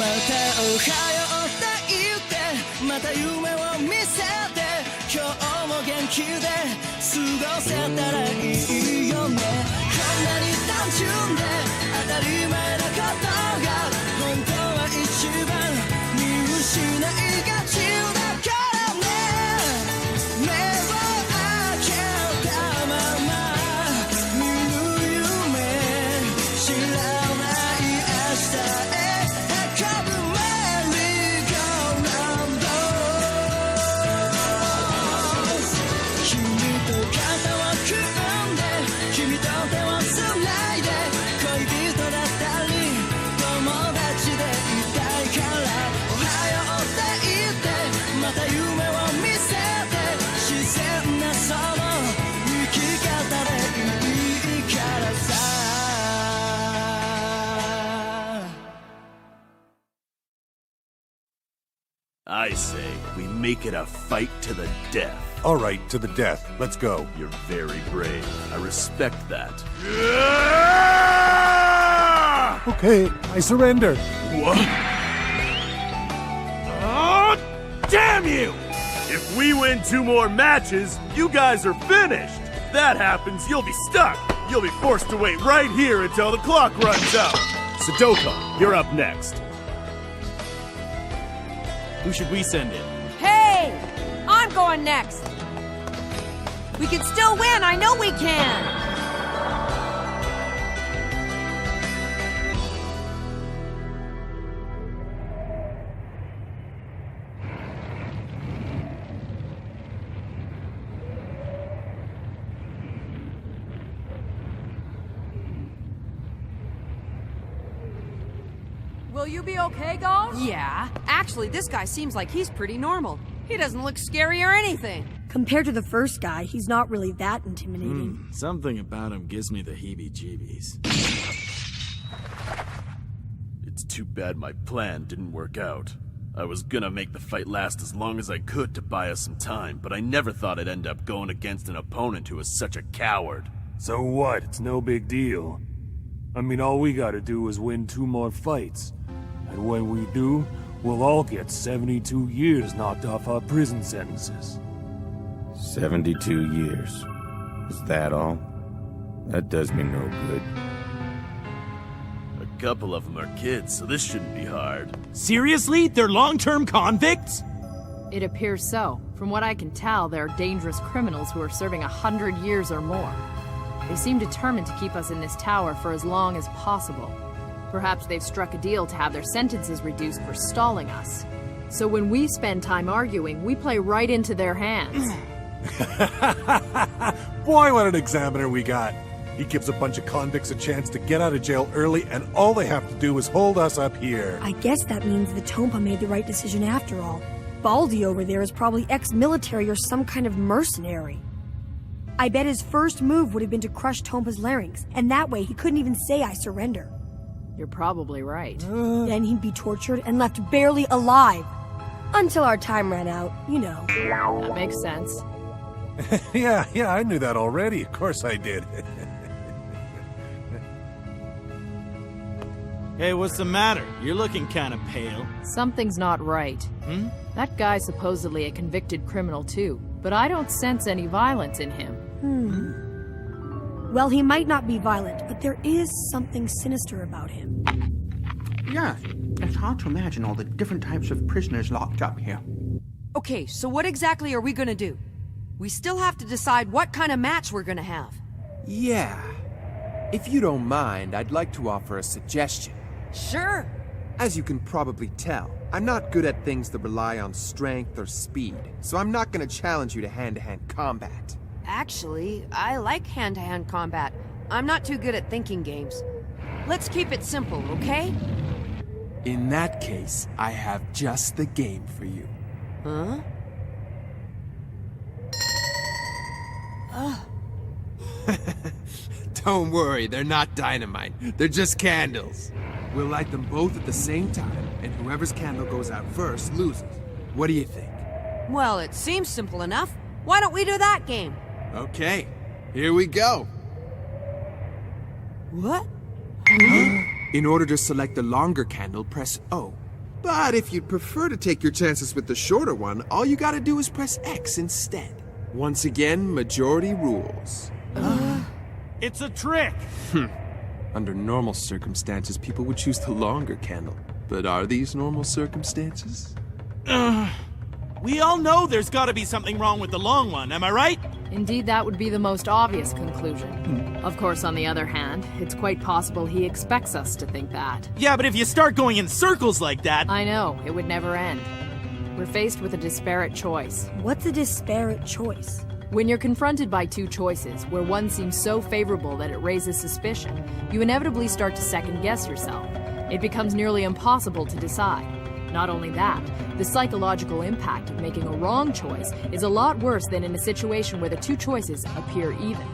おはようって言ってまた夢を見せて今日も元気で過ごせたらいいよねこんなに単純で当たり前なことが本当は一番見失いがちだからね目を開けたまま見ぬ夢知らない明日へ運ぶメリーゴーラウンド君と肩を組んで君と手をつないで恋人だったり友達でいたいからおはようって言ってまた夢を見せて自然なその生き方でいいからさI say we make it a fight to the death. All right, to the death. Let's go. You're very brave. I respect that. Okay, I surrender. What? Oh, damn you! If we win 2 more matches, you guys are finished. If that happens, you'll be stuck. You'll be forced to wait right here until the clock runs out. Sadoko, you're up next. Who should we send in? Hey! I'm going next! We can still win! I know we can! Will you be okay, Ghost? Yeah. Actually, this guy seems like he's pretty normal. He doesn't look scary or anything. Compared to the first guy, he's not really that intimidating. Something about him gives me the heebie-jeebies. It's too bad my plan didn't work out. I was gonna make the fight last as long as I could to buy us some time, but I never thought I'd end up going against an opponent who was such a coward. So what? It's no big deal. I mean, all we gotta do is win 2 more fights. And when we do, we'll all get 72 years knocked off our prison sentences. 72 years. Is that all? That does me no good. A couple of them are kids, so this shouldn't be hard. Seriously? They're long-term convicts? It appears so. From what I can tell, they're dangerous criminals who are serving 100 years or more. They seem determined to keep us in this tower for as long as possible. Perhaps they've struck a deal to have their sentences reduced for stalling us. So when we spend time arguing, we play right into their hands. Boy, what an examiner we got. He gives a bunch of convicts a chance to get out of jail early, and all they have to do is hold us up here. I guess that means the Tompa made the right decision after all. Baldy over there is probably ex-military or some kind of mercenary. I bet his first move would have been to crush Tompa's larynx, and that way he couldn't even say I surrender. You're probably right. Then he'd be tortured and left barely alive. Until our time ran out, you know. That makes sense. Yeah, I knew that already. Of course I did. Hey, what's the matter? You're looking kind of pale. Something's not right. That guy's supposedly a convicted criminal too, but I don't sense any violence in him. Well, he might not be violent, but there is something sinister about him. Yeah, it's hard to imagine all the different types of prisoners locked up here. Okay, so what exactly are we gonna do? We still have to decide what kind of match we're gonna have. Yeah. If you don't mind, I'd like to offer a suggestion. Sure. As you can probably tell, I'm not good at things that rely on strength or speed, so I'm not gonna challenge you to hand-to-hand combat. Actually, I like hand-to-hand combat. I'm not too good at thinking games. Let's keep it simple, okay? In that case, I have just the game for you. Huh? Don't worry, they're not dynamite. They're just candles. We'll light them both at the same time, and whoever's candle goes out first loses. What do you think? Well, it seems simple enough. Why don't we do that game? Okay, here we go. What? In order to select the longer candle, press O. But if you'd prefer to take your chances with the shorter one, all you gotta do is press X instead. Once again, majority rules. It's a trick! Under normal circumstances, people would choose the longer candle. But are these normal circumstances? We all know there's gotta be something wrong with the long one, am I right? Indeed, that would be the most obvious conclusion. Of course, on the other hand, it's quite possible he expects us to think that. Yeah, but if you start going in circles like that... I know, it would never end. We're faced with a disparate choice. What's a disparate choice? When you're confronted by two choices, where one seems so favorable that it raises suspicion, you inevitably start to second-guess yourself. It becomes nearly impossible to decide. Not only that, the psychological impact of making a wrong choice is a lot worse than in a situation where the two choices appear even.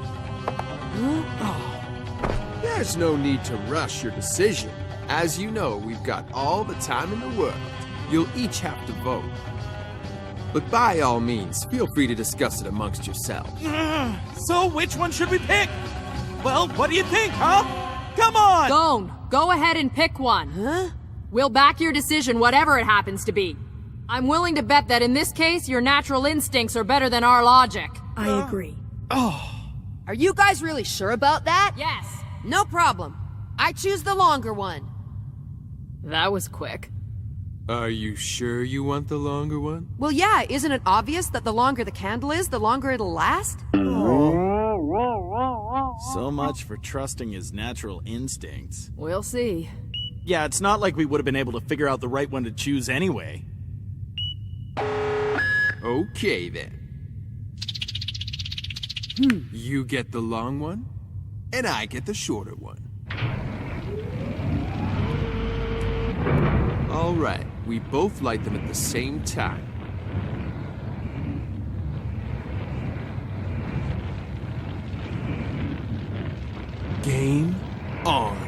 There's no need to rush your decision. As you know, we've got all the time in the world. You'll each have to vote. But by all means, feel free to discuss it amongst yourselves. So, which one should we pick? Well, what do you think, huh? Come on! Gone, go ahead and pick one. Huh? We'll back your decision, whatever it happens to be. I'm willing to bet that in this case, your natural instincts are better than our logic. I agree. Are you guys really sure about that? Yes. No problem. I choose the longer one. That was quick. Are you sure you want the longer one? Well, yeah, isn't it obvious that the longer the candle is, the longer it'll last? So much for trusting his natural instincts. We'll see. Yeah, it's not like we would have been able to figure out the right one to choose anyway. Okay, then. You get the long one, and I get the shorter one. All right, we both light them at the same time. Game on.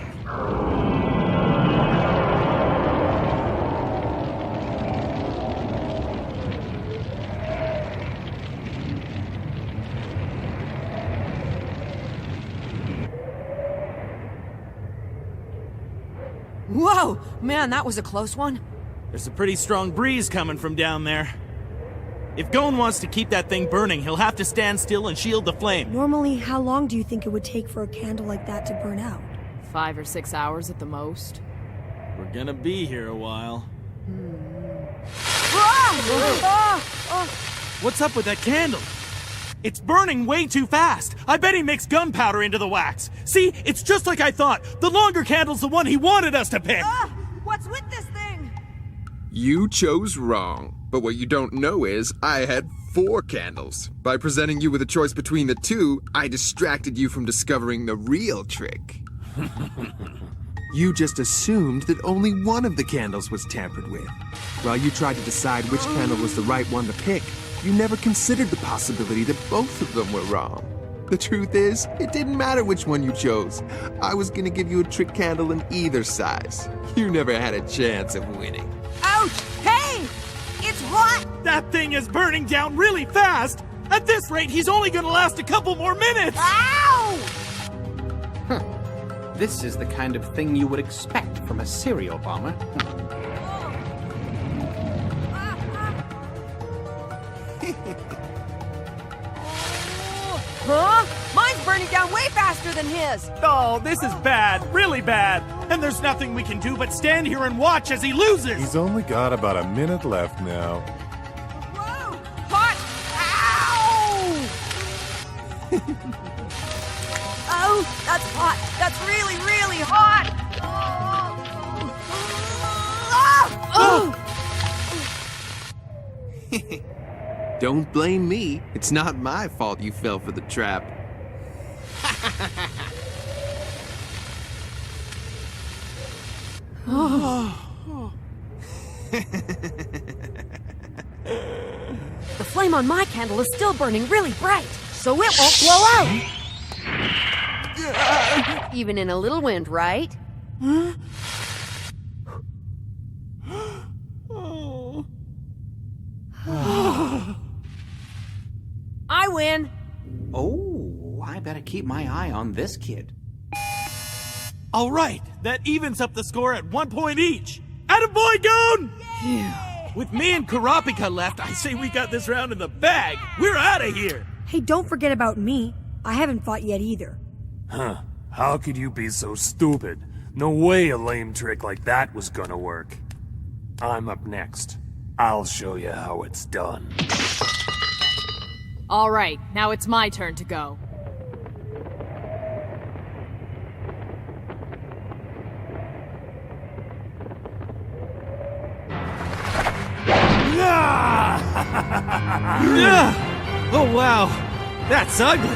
Whoa! Man, that was a close one. There's a pretty strong breeze coming from down there. If Gon wants to keep that thing burning, he'll have to stand still and shield the flame. Normally, how long do you think it would take for a candle like that to burn out? 5 or 6 hours at the most. We're gonna be here a while. What's up with that candle? It's burning way too fast. I bet he mixed gunpowder into the wax. See, it's just like I thought. The longer candle's the one he wanted us to pick. What's with this thing? You chose wrong. But what you don't know is, I had 4 candles. By presenting you with a choice between the two, I distracted you from discovering the real trick. You just assumed that only one of the candles was tampered with. While you tried to decide which candle was the right one to pick, you never considered the possibility that both of them were wrong. The truth is, it didn't matter which one you chose. I was gonna give you a trick candle in either size. You never had a chance of winning. Ouch! Hey! It's hot! That thing is burning down really fast. At this rate, he's only gonna last a couple more minutes. Ow! This is the kind of thing you would expect from a serial bomber. Huh? Mine's burning down way faster than his! Oh, this is bad, really bad. And there's nothing we can do but stand here and watch as he loses. He's only got about a minute left now. Whoa! Hot! Ow! Oh, that's hot! That's really, really hot! Don't blame me. It's not my fault you fell for the trap. The flame on my candle is still burning really bright, so it won't blow out! Even in a little wind, right? I win! Oh, I better keep my eye on this kid. All right, that evens up the score at 1 point each. Attaboy, Goon! With me and Kurapika left, I say we got this round in the bag. We're out of here. Hey, don't forget about me. I haven't fought yet either. Huh. How could you be so stupid? No way a lame trick like that was gonna work. I'm up next. I'll show you how it's done. All right, now it's my turn to go. Oh, wow. That's ugly.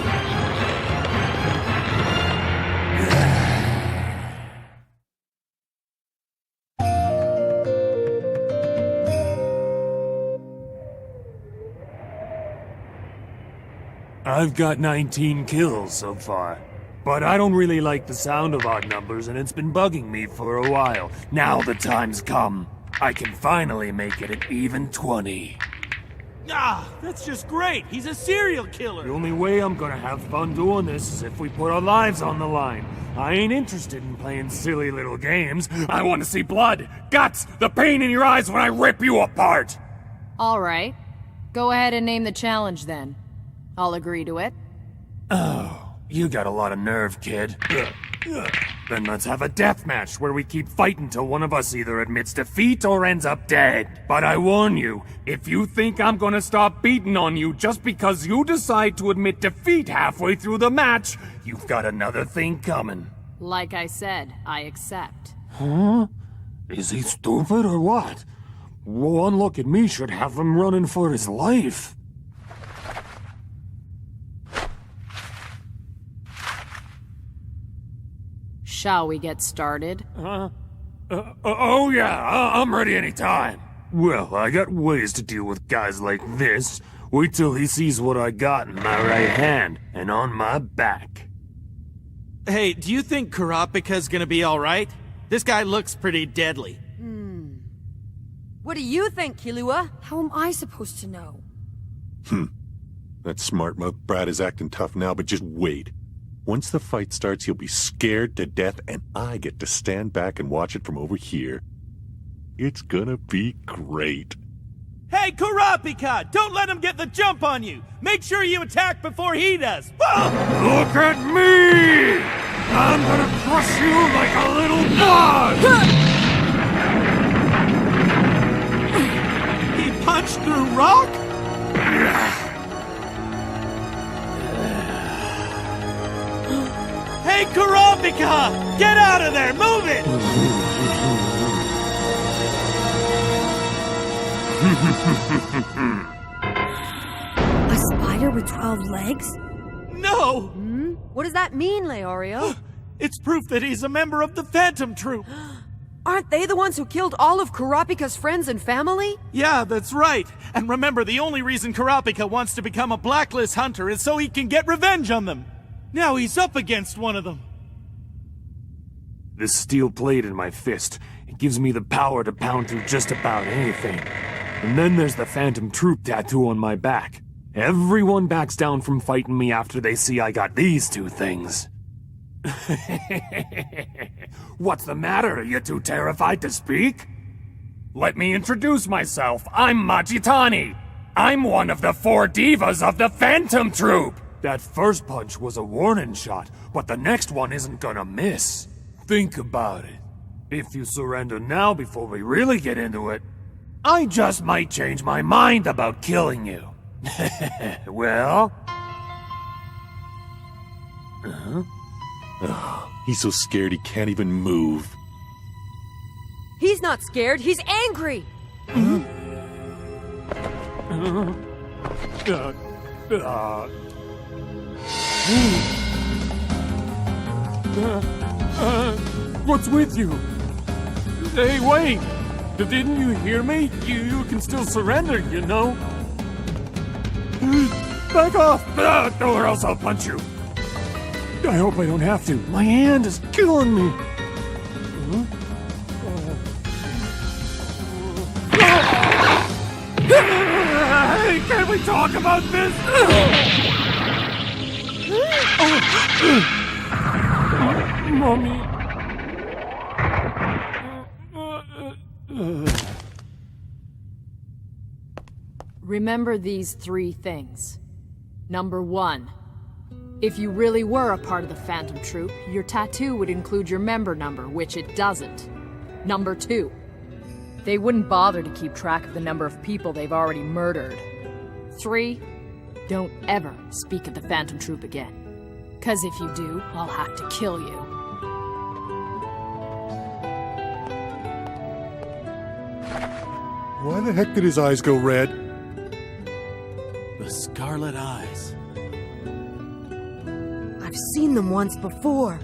I've got 19 kills so far. But I don't really like the sound of odd numbers, and it's been bugging me for a while. Now the time's come. I can finally make it at even 20. Ah, that's just great. He's a serial killer. The only way I'm gonna have fun doing this is if we put our lives on the line. I ain't interested in playing silly little games. I want to see blood, guts, the pain in your eyes when I rip you apart! All right. Go ahead and name the challenge then. I'll agree to it. Oh, you got a lot of nerve, kid. Then let's have a death match where we keep fighting till one of us either admits defeat or ends up dead. But I warn you, if you think I'm gonna stop beating on you just because you decide to admit defeat halfway through the match, you've got another thing coming. Like I said, I accept. Huh? Is he stupid or what? One look at me should have him running for his life. Shall we get started? Oh yeah, I'm ready anytime. Well, I got ways to deal with guys like this. Wait till he sees what I got in my right hand and on my back. Hey, do you think Kurapika's gonna be alright? This guy looks pretty deadly. What do you think, Killua? How am I supposed to know? That smart mouth brat is acting tough now, but just wait. Once the fight starts, he'll be scared to death, and I get to stand back and watch it from over here. It's gonna be great. Hey, Kurapika! Don't let him get the jump on you! Make sure you attack before he does! Boom! Look at me! I'm gonna crush you like a little bug! He punched through rock? Hey, Kurapika! Get out of there! Move it! A spider with 12 legs? No! What does that mean, Leorio? It's proof that he's a member of the Phantom Troop. Aren't they the ones who killed all of Kurapika's friends and family? Yeah, that's right. And remember, the only reason Kurapika wants to become a blacklist hunter is so he can get revenge on them. Now he's up against one of them. This steel plate in my fist, it gives me the power to pound through just about anything. And then there's the Phantom Troop tattoo on my back. Everyone backs down from fighting me after they see I got these two things. What's the matter? Are you too terrified to speak? Let me introduce myself. I'm Majitani. I'm one of the 4 divas of the Phantom Troop. That first punch was a warning shot, but the next one isn't gonna miss. Think about it. If you surrender now before we really get into it, I just might change my mind about killing you. Well? He's so scared he can't even move. He's not scared, he's angry! What's with you? Hey, wait! Didn't you hear me? You can still surrender, you know? Back off! Or else I'll punch you. I hope I don't have to. My hand is killing me. Hey, can we talk about this? Mommy. Remember these 3 things. Number 1. If you really were a part of the Phantom Troop, your tattoo would include your member number, which it doesn't. Number 2. They wouldn't bother to keep track of the number of people they've already murdered. 3. Don't ever speak of the Phantom Troop again. 'Cause if you do, I'll have to kill you. Why the heck did his eyes go red? The Scarlet Eyes. I've seen them once before.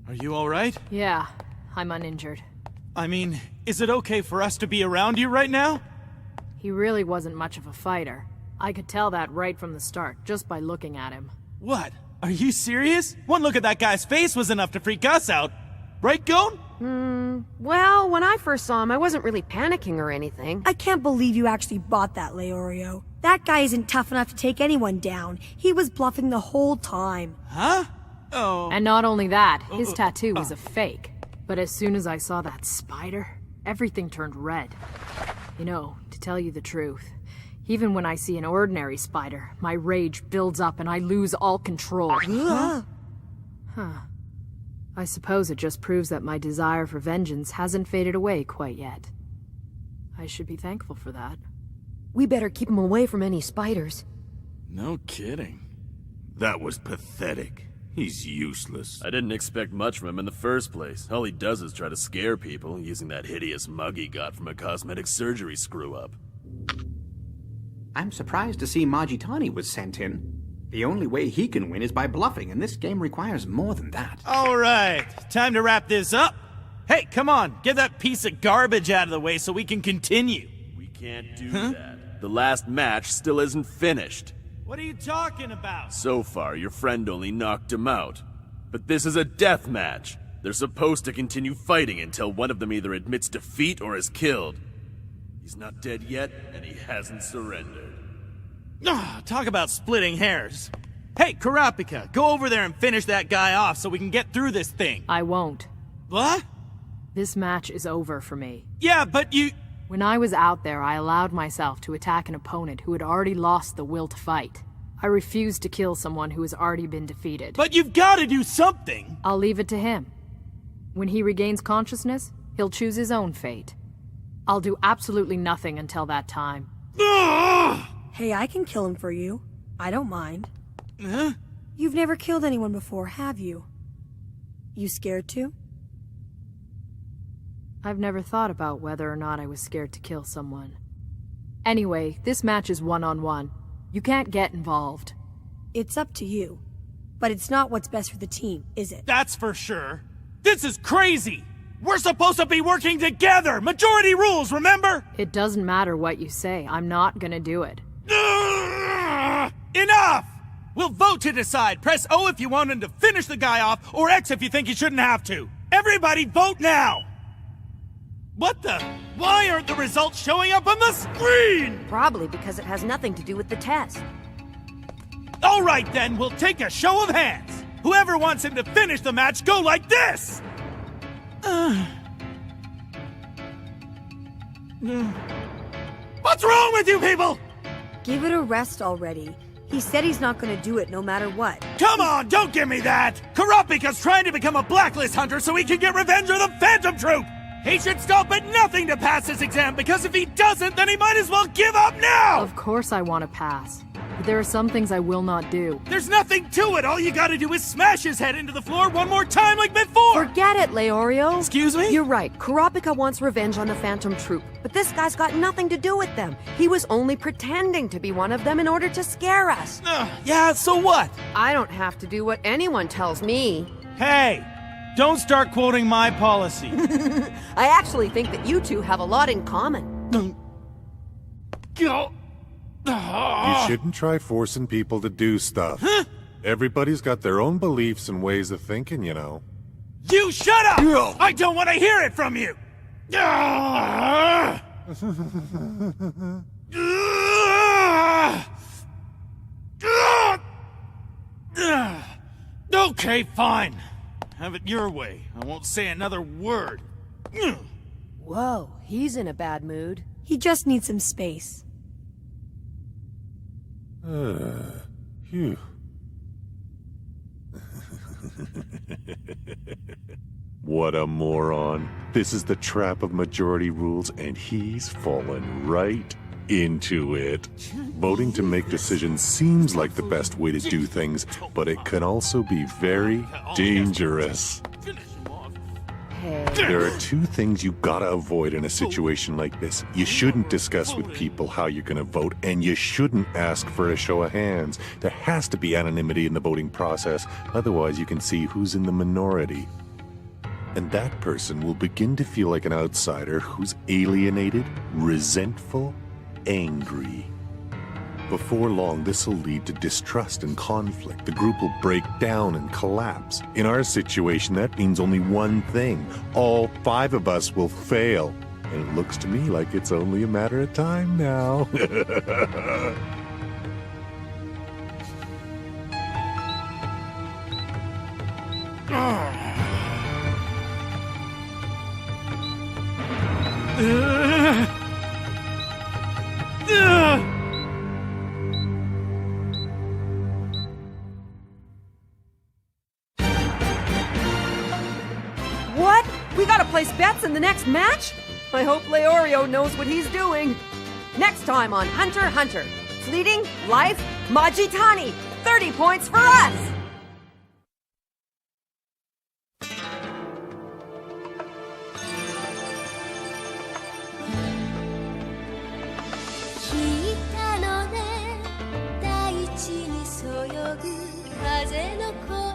Are you alright? Yeah, I'm uninjured. I mean, is it okay for us to be around you right now? He really wasn't much of a fighter. I could tell that right from the start, just by looking at him. What? Are you serious? One look at that guy's face was enough to freak us out. Right, Gon? Well, when I first saw him, I wasn't really panicking or anything. I can't believe you actually bought that, Leorio. That guy isn't tough enough to take anyone down. He was bluffing the whole time. Huh? Oh. And not only that, his tattoo was a fake. But as soon as I saw that spider, everything turned red. You know, to tell you the truth, even when I see an ordinary spider, my rage builds up and I lose all control. I suppose it just proves that my desire for vengeance hasn't faded away quite yet. I should be thankful for that. We better keep him away from any spiders. No kidding. That was pathetic. He's useless. I didn't expect much from him in the first place. All he does is try to scare people, using that hideous mug he got from a cosmetic surgery screw-up. I'm surprised to see Majitani was sent in. The only way he can win is by bluffing, and this game requires more than that. Alright, time to wrap this up. Hey, come on, get that piece of garbage out of the way so we can continue. We can't do that. The last match still isn't finished. What are you talking about? So far, your friend only knocked him out. But this is a death match. They're supposed to continue fighting until one of them either admits defeat or is killed. He's not dead yet, and he hasn't surrendered. Talk about splitting hairs. Hey, Kurapika, go over there and finish that guy off so we can get through this thing. I won't. What? This match is over for me. Yeah, but you... When I was out there, I allowed myself to attack an opponent who had already lost the will to fight. I refused to kill someone who has already been defeated. But you've got to do something! I'll leave it to him. When he regains consciousness, he'll choose his own fate. I'll do absolutely nothing until that time. Hey, I can kill him for you. I don't mind. Huh? You've never killed anyone before, have you? You scared to? I've never thought about whether or not I was scared to kill someone. Anyway, this match is one-on-one. You can't get involved. It's up to you. But it's not what's best for the team, is it? That's for sure. This is crazy! We're supposed to be working together! Majority rules, remember? It doesn't matter what you say. I'm not gonna do it. Enough! We'll vote to decide. Press O if you want him to finish the guy off, or X if you think he shouldn't have to. Everybody vote now! What the? Why aren't the results showing up on the screen? Probably because it has nothing to do with the test. All right then, we'll take a show of hands. Whoever wants him to finish the match, go like this! What's wrong with you people? Give it a rest already. He said he's not gonna do it no matter what. Come on, don't give me that! Kurapika's trying to become a blacklist hunter so he can get revenge on the Phantom Troop! He should stop at nothing to pass this exam, because if he doesn't, then he might as well give up now! Of course I want to pass. But there are some things I will not do. There's nothing to it! All you gotta do is smash his head into the floor one more time like before! Forget it, Leorio! Excuse me? You're right. Kurapika wants revenge on the Phantom Troop, but this guy's got nothing to do with them. He was only pretending to be one of them in order to scare us. Yeah, so what? I don't have to do what anyone tells me. Hey! Don't start quoting my policy. I actually think that you two have a lot in common. You shouldn't try forcing people to do stuff. Everybody's got their own beliefs and ways of thinking, you know. You shut up! I don't want to hear it from you! Okay, fine. Have it your way. I won't say another word. Whoa, he's in a bad mood. He just needs some space. Phew. What a moron. This is the trap of majority rules, and he's fallen right into it. Voting to make decisions seems like the best way to do things, but it can also be very dangerous. Hey. There are two things you gotta avoid in a situation like this. You shouldn't discuss with people how you're gonna vote, and you shouldn't ask for a show of hands. There has to be anonymity in the voting process, otherwise you can see who's in the minority. And that person will begin to feel like an outsider who's alienated, resentful, angry. Before long, this will lead to distrust and conflict. The group will break down and collapse. In our situation, that means only one thing. All 5 of us will fail. And it looks to me like it's only a matter of time now. What? We gotta place bets in the next match? I hope Leorio knows what he's doing. Next time on Hunter x Hunter. Fleeting Life Majitani. 30 points for us!「大地にそよぐ風の声」